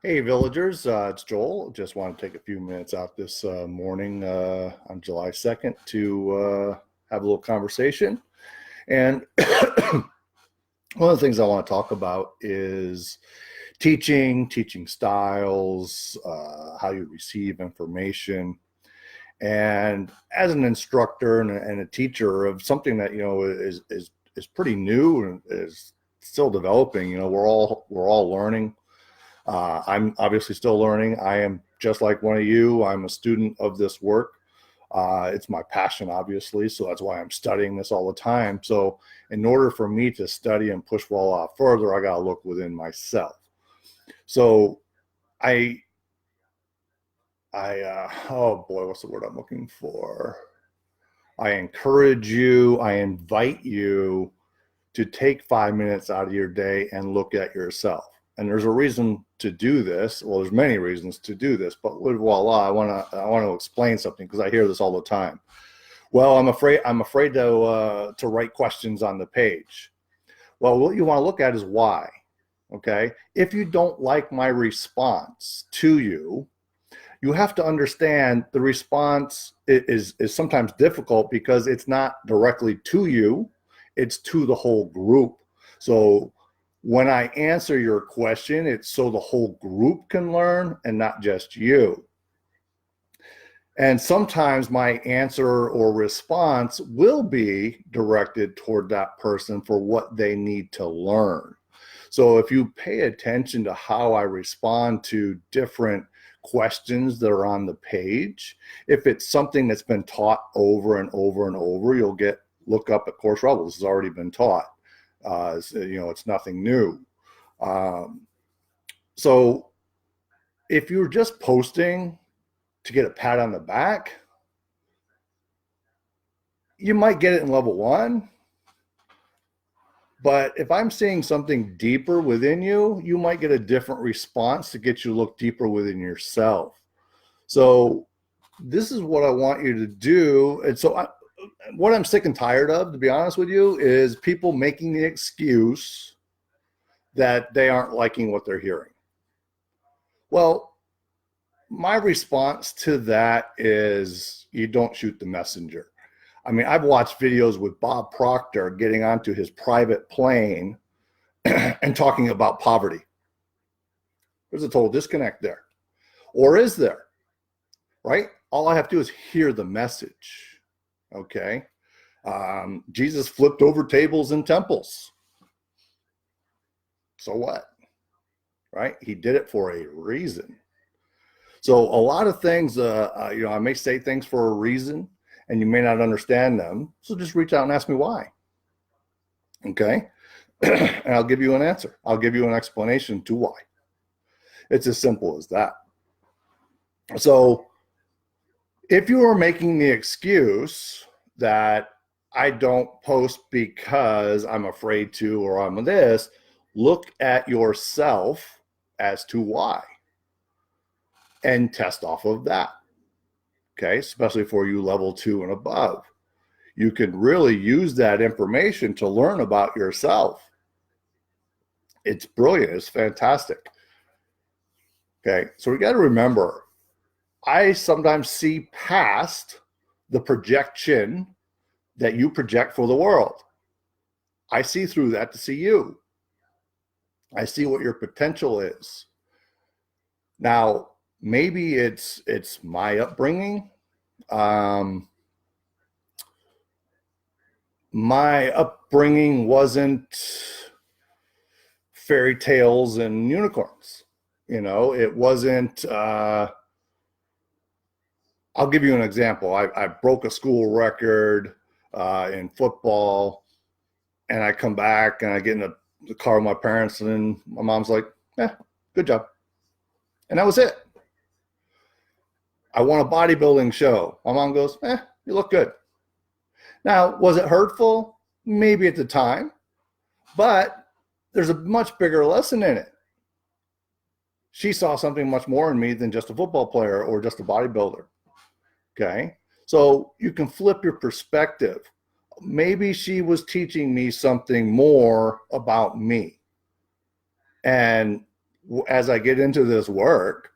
Hey, villagers, it's Joel. Just want to take a few minutes out this morning on July 2nd to have a little conversation. And one of the things I want to talk about is teaching styles, how you receive information. And as an instructor and a teacher of something that, is pretty new and is still developing, we're all learning. I'm obviously still learning. I am just like one of you. I'm a student of this work. It's my passion, obviously, so that's why I'm studying this all the time. So, in order for me to study and push well off further, I got to look within myself. So, I, oh boy, what's the word I'm looking for? I encourage you, I invite you to take 5 minutes out of your day and look at yourself. And there's a reason to do this. Well, there's many reasons to do this, but voila, I want to explain something because I hear this all the time. Well, I'm afraid to write questions on the page. Well, what you want to look at is why. Okay, if you don't like my response to you, you have to understand the response is sometimes difficult because it's not directly to you, it's to the whole group. So when I answer your question, it's so the whole group can learn and not just you. And sometimes my answer or response will be directed toward that person for what they need to learn. So if you pay attention to how I respond to different questions that are on the page, if it's something that's been taught over and over and over, you'll look up at Course Rebels. This has already been taught. It's nothing new. Um, so if you're just posting to get a pat on the back, you might get it in level one. But if I'm seeing something deeper within you, you might get a different response to get you to look deeper within yourself. So this is what I want you to do. And so what I'm sick and tired of, to be honest with you, is people making the excuse that they aren't liking what they're hearing. Well, my response to that is you don't shoot the messenger. I mean, I've watched videos with Bob Proctor getting onto his private plane and talking about poverty. There's a total disconnect there. Or is there? Right? All I have to do is hear the message. Okay. Jesus flipped over tables in temples. So what? Right? He did it for a reason. So a lot of things, I may say things for a reason, and you may not understand them. So just reach out and ask me why. Okay, and I'll give you an answer. I'll give you an explanation to why. It's as simple as that. So if you are making the excuse that I don't post because I'm afraid to or I'm this, look at yourself as to why and test off of that. Okay, especially for you level 2 and above. You can really use that information to learn about yourself. It's brilliant. It's fantastic. Okay, so we got to remember, I sometimes see past the projection that you project for the world. I see through that to see you. I see what your potential is. Now, maybe it's my upbringing. My upbringing wasn't fairy tales and unicorns. It wasn't. I'll give you an example. I broke a school record in football, and I come back and I get in the car with my parents, and then my mom's like, "Yeah, good job," and that was it. I won a bodybuilding show. My mom goes, "You look good." Now, was it hurtful? Maybe at the time, but there's a much bigger lesson in it. She saw something much more in me than just a football player or just a bodybuilder. Okay. So you can flip your perspective. Maybe she was teaching me something more about me. And as I get into this work,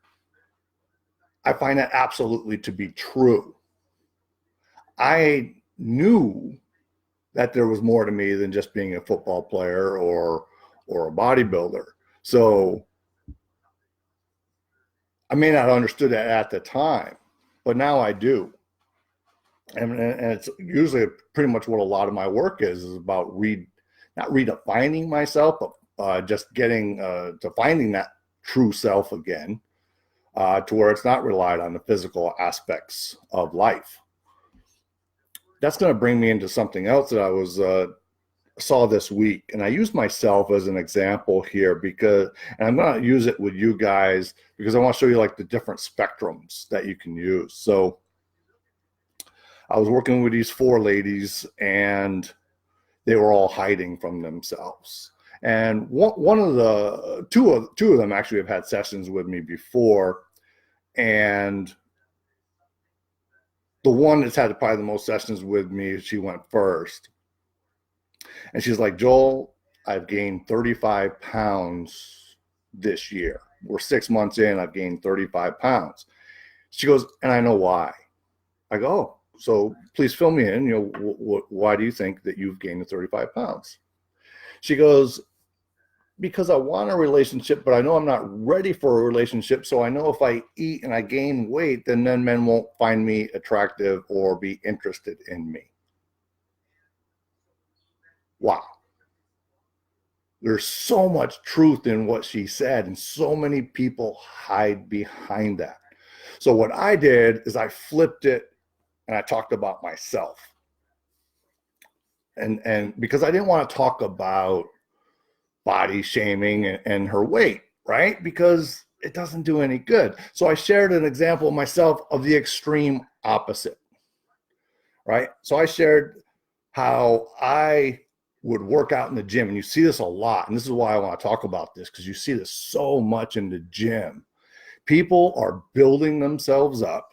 I find that absolutely to be true. I knew that there was more to me than just being a football player or a bodybuilder. So I may not have understood that at the time, but now I do. And it's usually pretty much what a lot of my work is about not redefining myself, but just getting to finding that true self again, to where it's not relied on the physical aspects of life. That's going to bring me into something else that I saw this week, and I use myself as an example here and I'm going to use it with you guys because I want to show you like the different spectrums that you can use. So I was working with these 4 ladies, and they were all hiding from themselves. And two of them actually have had sessions with me before, and the one that's had probably the most sessions with me, she went first. And she's like, Joel, I've gained 35 pounds this year. We're 6 months in, I've gained 35 pounds. She goes, and I know why. I go, oh, so please fill me in. Why do you think that you've gained the 35 pounds? She goes, because I want a relationship, but I know I'm not ready for a relationship. So I know if I eat and I gain weight, then men won't find me attractive or be interested in me. Wow. There's so much truth in what she said, and so many people hide behind that. So what I did is I flipped it and I talked about myself. And because I didn't want to talk about body shaming and her weight, right? Because it doesn't do any good. So I shared an example of myself of the extreme opposite, right? So I shared how I would work out in the gym, and you see this a lot, and this is why I want to talk about this, because you see this so much in the gym. People are building themselves up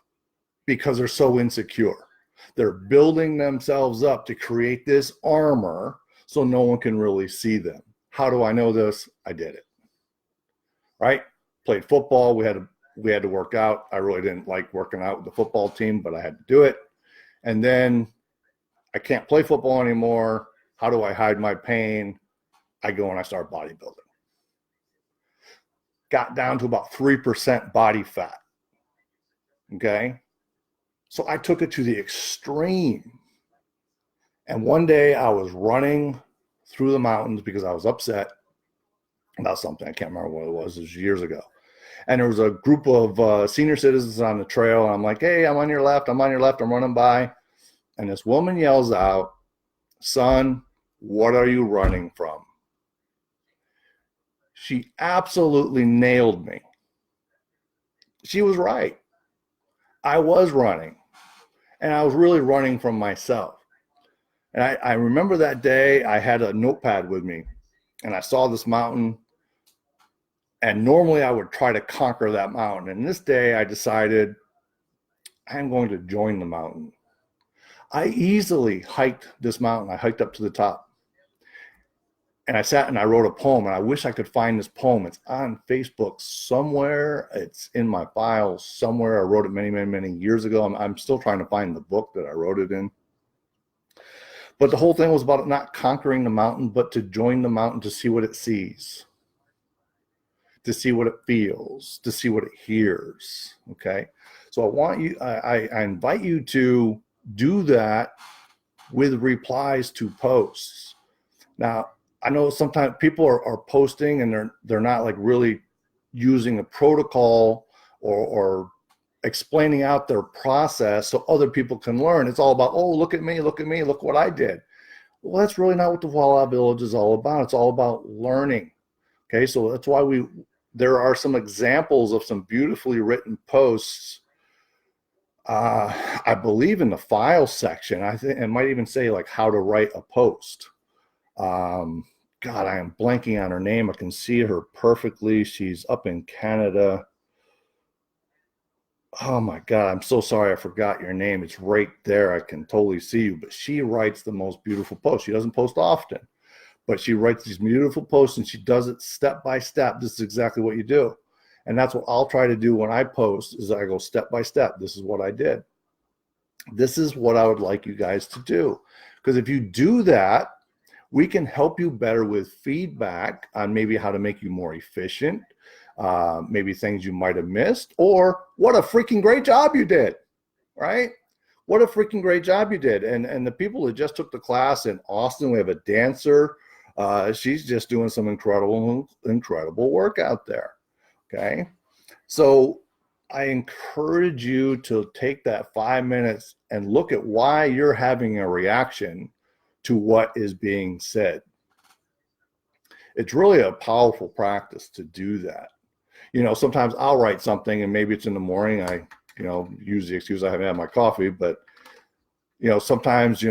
because they're so insecure. They're building themselves up to create this armor so no one can really see them. How do I know this? I did it, right? Played football. We had to work out. I really didn't like working out with the football team, but I had to do it. And then I can't play football anymore. How do I hide my pain? I go and I start bodybuilding. Got down to about 3% body fat. Okay. So I took it to the extreme. And one day I was running through the mountains because I was upset about something. I can't remember what it was. It was years ago. And there was a group of senior citizens on the trail. And I'm like, hey, I'm on your left. I'm on your left. I'm running by. And this woman yells out, son, what are you running from? She absolutely nailed me. She was right. I was running, and I was really running from myself. And I remember that day I had a notepad with me, and I saw this mountain, and normally I would try to conquer that mountain. And this day I decided I'm going to join the mountain. I easily hiked this mountain. I hiked up to the top. And I sat and I wrote a poem, and I wish I could find this poem. It's on Facebook somewhere. It's in my files somewhere. I wrote it many, many, many years ago. I'm still trying to find the book that I wrote it in. But the whole thing was about not conquering the mountain, but to join the mountain to see what it sees, to see what it feels, to see what it hears. Okay. So I invite you to do that with replies to posts. Now, I know sometimes people are posting and they're not like really using a protocol or explaining out their process so other people can learn. It's all about, oh, look at me, look what I did. Well, that's really not what the Voila Village is all about. It's all about learning. Okay, so that's why there are some examples of some beautifully written posts. I believe in the file section. I think it might even say like how to write a post. God, I am blanking on her name. I can see her perfectly. She's up in Canada. Oh my God, I'm so sorry I forgot your name. It's right there. I can totally see you. But she writes the most beautiful posts. She doesn't post often, but she writes these beautiful posts and she does it step by step. This is exactly what you do. And that's what I'll try to do when I post is I go step by step. This is what I did. This is what I would like you guys to do. Because if you do that, we can help you better with feedback on maybe how to make you more efficient, maybe things you might have missed, or what a freaking great job you did, right? What a freaking great job you did. And the people that just took the class in Austin, we have a dancer. She's just doing some incredible work out there. Okay. So I encourage you to take that 5 minutes and look at why you're having a reaction to what is being said. It's really a powerful practice to do that. You know, sometimes I'll write something and maybe it's in the morning. I, use the excuse I haven't had my coffee, but sometimes,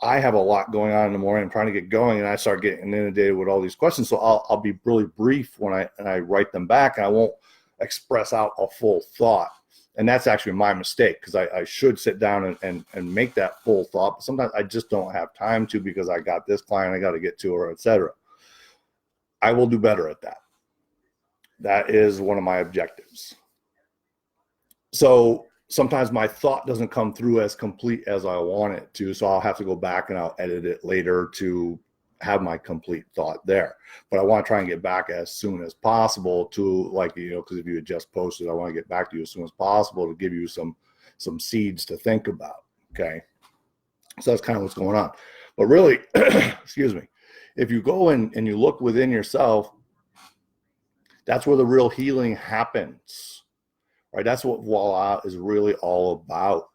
I have a lot going on in the morning. I'm trying to get going and I start getting inundated with all these questions. So I'll be really brief when I write them back, and I won't express out a full thought. And that's actually my mistake, because I should sit down and make that full thought. But sometimes I just don't have time to, because I got this client I got to get to, or etc. I will do better at that. That is one of my objectives. So sometimes my thought doesn't come through as complete as I want it to. So I'll have to go back and I'll edit it later to have my complete thought there. But I want to try and get back as soon as possible to, because if you had just posted, I want to get back to you as soon as possible to give you some seeds to think about. Okay. So that's kind of what's going on. But really, excuse me, if you go in and you look within yourself, that's where the real healing happens, right? That's what Voila is really all about.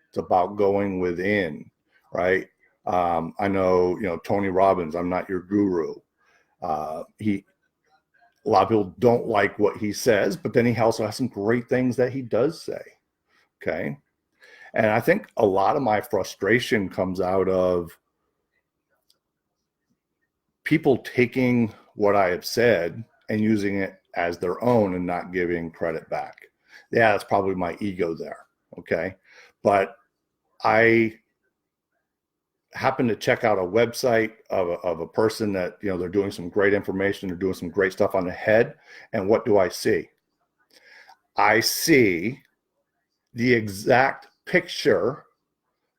It's about going within, right? I know, Tony Robbins, I'm not your guru. A lot of people don't like what he says, but then he also has some great things that he does say. Okay. And I think a lot of my frustration comes out of people taking what I have said and using it as their own and not giving credit back. Yeah, that's probably my ego there. Okay. But I happened to check out a website of a person that, they're doing some great information. They're doing some great stuff on the head. And what do I see? I see the exact picture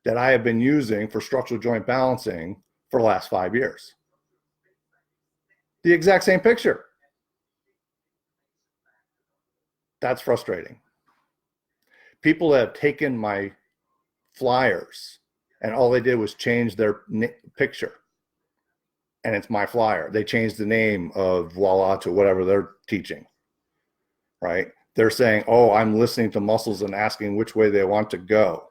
that I have been using for structural joint balancing for the last 5 years. The exact same picture. That's frustrating. People have taken my flyers and all they did was change their picture. And it's my flyer. They changed the name of Voila to whatever they're teaching, right? They're saying, oh, I'm listening to muscles and asking which way they want to go.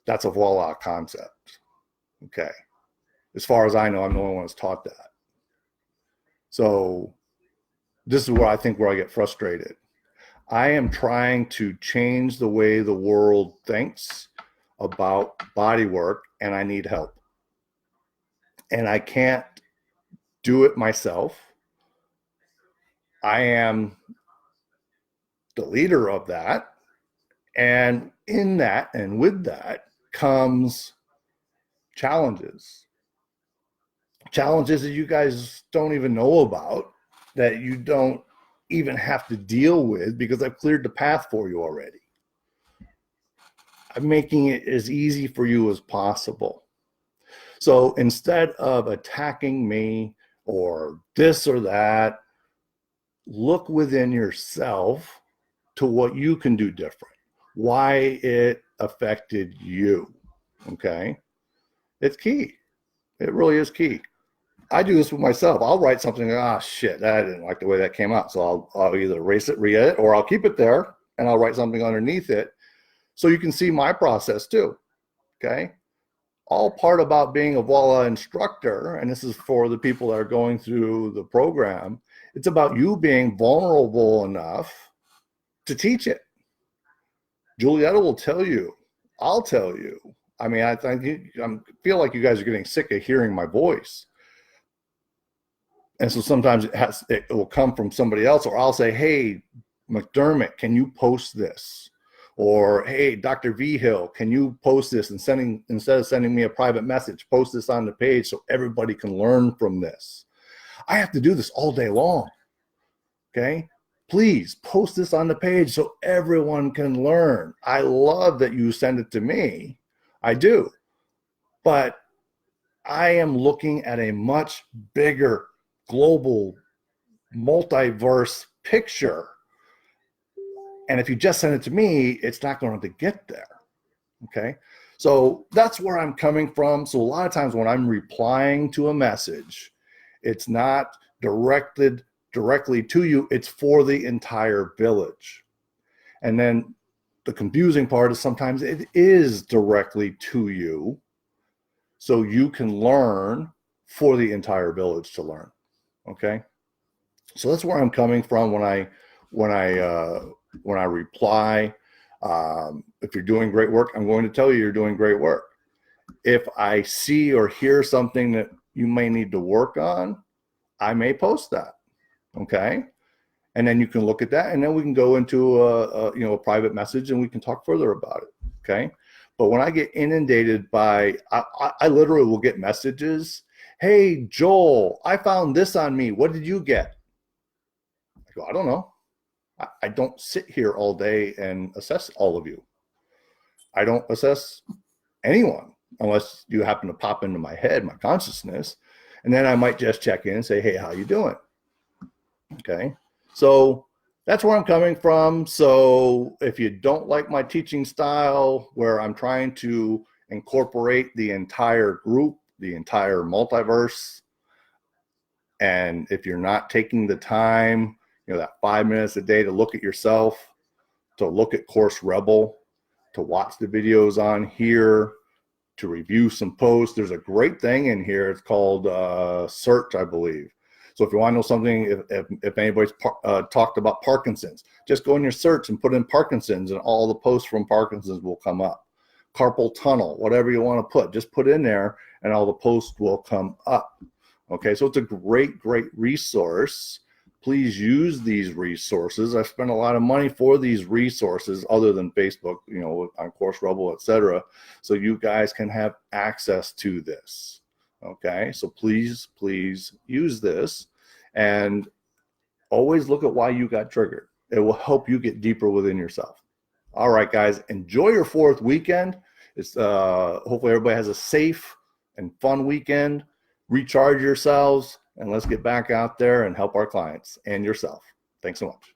That's a Voila concept. Okay. As far as I know, I'm the only one who's taught that. So this is where I get frustrated. I am trying to change the way the world thinks about body work, and I need help. And I can't do it myself. I am the leader of that. And in that and with that comes challenges. Challenges that you guys don't even know about, that you don't even have to deal with because I've cleared the path for you already. I'm making it as easy for you as possible. So instead of attacking me or this or that, look within yourself to what you can do different, why it affected you. Okay? It's key. It really is key. I do this with myself. I'll write something, shit, I didn't like the way that came out. So I'll either erase it, re-edit, or I'll keep it there and I'll write something underneath it so you can see my process too. Okay? All part about being a Voila instructor, and this is for the people that are going through the program, it's about you being vulnerable enough to teach it. Julietta will tell you, I'll tell you. I mean, I feel like you guys are getting sick of hearing my voice. And so sometimes it will come from somebody else, or I'll say, hey, McDermott, can you post this? Or, hey, Dr. V Hill, can you post this and instead of sending me a private message, post this on the page so everybody can learn from this. I have to do this all day long. Okay. Please post this on the page so everyone can learn. I love that you send it to me. I do. But I am looking at a much bigger global multiverse picture. And if you just send it to me, it's not going to get there. Okay. So that's where I'm coming from. So a lot of times when I'm replying to a message, it's not directed directly to you, it's for the entire village. And then the confusing part is sometimes it is directly to you, so you can learn for the entire village to learn. Okay. So that's where I'm coming from when I reply. If you're doing great work, I'm going to tell you you're doing great work. If I see or hear something that you may need to work on, I may post that. Okay. And then you can look at that, and then we can go into a private message and we can talk further about it. Okay. But when I get inundated by, I literally will get messages. Hey, Joel, I found this on me. What did you get? I go, I don't know. I don't sit here all day and assess all of you. I don't assess anyone unless you happen to pop into my head, my consciousness. And then I might just check in and say, hey, how you doing? Okay. So that's where I'm coming from. So if you don't like my teaching style, where I'm trying to incorporate the entire group, the entire multiverse, and if you're not taking the time, that 5 minutes a day to look at yourself, to look at Course Rebel, to watch the videos on here, to review some posts. There's a great thing in here. It's called Search, I believe. So if you want to know something, if anybody's talked about Parkinson's, just go in your search and put in Parkinson's, and all the posts from Parkinson's will come up. Carpal tunnel, whatever you want to put, just put in there and all the posts will come up. Okay, so it's a great, great resource. Please use these resources. I spent a lot of money for these resources other than Facebook, on Course Rebel, etc. So you guys can have access to this. Okay, so please use this, and always look at why you got triggered. It will help you get deeper within yourself. All right, guys, enjoy your 4th weekend. It's hopefully everybody has a safe and fun weekend. Recharge yourselves, and let's get back out there and help our clients and yourself. Thanks so much.